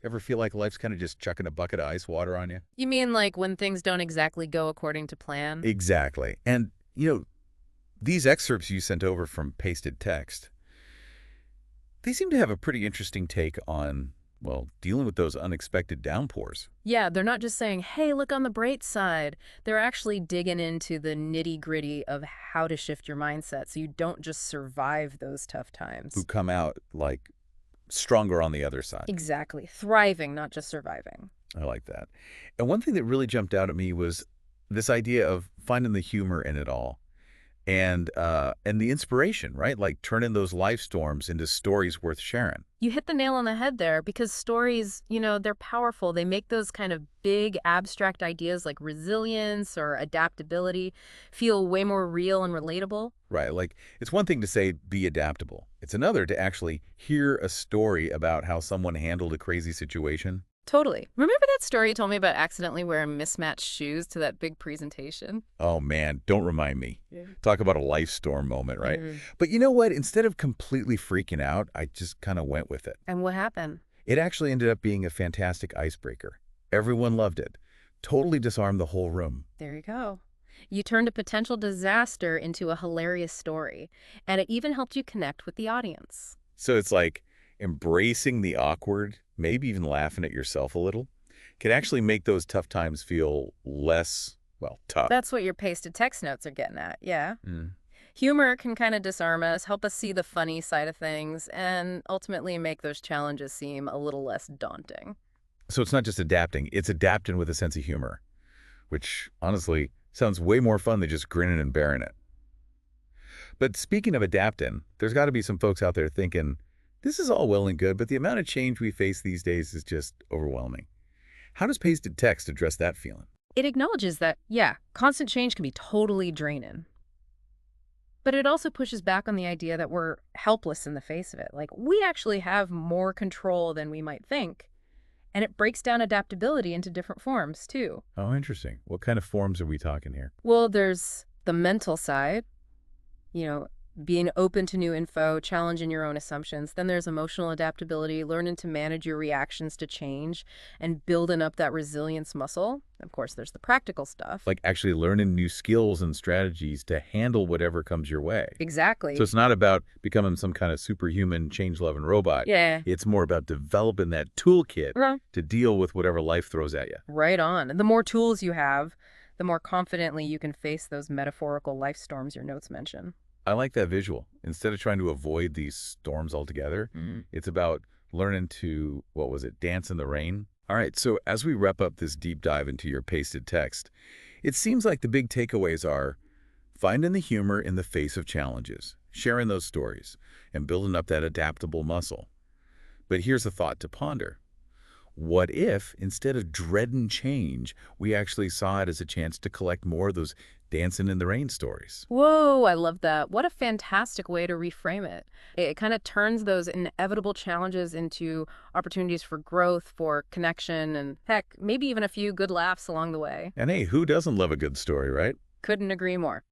Ever feel like life's kind of just chucking a bucket of ice water on you? You mean like when things don't exactly go according to plan? Exactly. And, these excerpts you sent over from pasted text, they seem to have a pretty interesting take on, well, dealing with those unexpected downpours. Yeah, they're not just saying, hey, look on the bright side. They're actually digging into the nitty-gritty of how to shift your mindset so you don't just survive those tough Who times. come out, like, stronger on the other side. Exactly. Thriving, not just surviving. I like that. And one thing that really jumped out at me was this idea of finding the humor in it all and the inspiration, right? Like turning those life storms into stories worth sharing. You hit the nail on the head there because stories, they're powerful. They make those kind of big abstract ideas like resilience or adaptability feel way more real and relatable. Right. Like it's one thing to say be adaptable. It's another to actually hear a story about how someone handled a crazy situation. Totally. Remember that story you told me about accidentally wearing mismatched shoes to that big presentation? Oh man, don't remind me. Yeah. Talk about a life storm moment, right? Mhm. But you know what? Instead of completely freaking out, I just kind of went with it. And what happened? It actually ended up being a fantastic icebreaker. Everyone loved it. Totally disarmed the whole room. There you go. You turned a potential disaster into a hilarious story, and it even helped you connect with the audience. So it's like embracing the awkward, maybe even laughing at yourself a little, can actually make those tough times feel less, well, tough. That's what your pasted text notes are getting at, yeah. Mm. Humor can kind of disarm us, help us see the funny side of things, and ultimately make those challenges seem a little less daunting. So it's not just adapting, it's adapting with a sense of humor, which honestly sounds way more fun than just grinning and bearing it. But speaking of adapting, there's got to be some folks out there thinking, this is all well and good, but the amount of change we face these days is just overwhelming. How does pasted text address that feeling? It acknowledges that, yeah, constant change can be totally draining. But it also pushes back on the idea that we're helpless in the face of it. Like, we actually have more control than we might think. And it breaks down adaptability into different forms, too. Oh, interesting. What kind of forms are we talking here? Well, there's the mental side, you know, being open to new info, challenging your own assumptions. Then there's emotional adaptability, learning to manage your reactions to change and building up that resilience muscle. Of course, there's the practical stuff. Like actually learning new skills and strategies to handle whatever comes your way. So Exactly. it's not about becoming some kind of superhuman, change-loving robot. Yeah. It's more about developing that toolkit Right. to deal with whatever life throws at you. Right on. And the more tools you have, the more confidently you can face those metaphorical life storms your notes mention. I like that visual. Instead of trying to avoid these storms altogether, it's about learning to, what was it, dance in the rain? All right, so as we wrap up this deep dive into your pasted text, it seems like the big takeaways are finding the humor in the face of challenges, sharing those stories, and building up that adaptable muscle. But here's a thought to ponder. What if, instead of dreading change, we actually saw it as a chance to collect more of those dancing in the rain stories? Whoa, I love that. What a fantastic way to reframe it. It kind of turns those inevitable challenges into opportunities for growth, for connection, and heck, maybe even a few good laughs along the way. And hey, who doesn't love a good story, right? Couldn't agree more.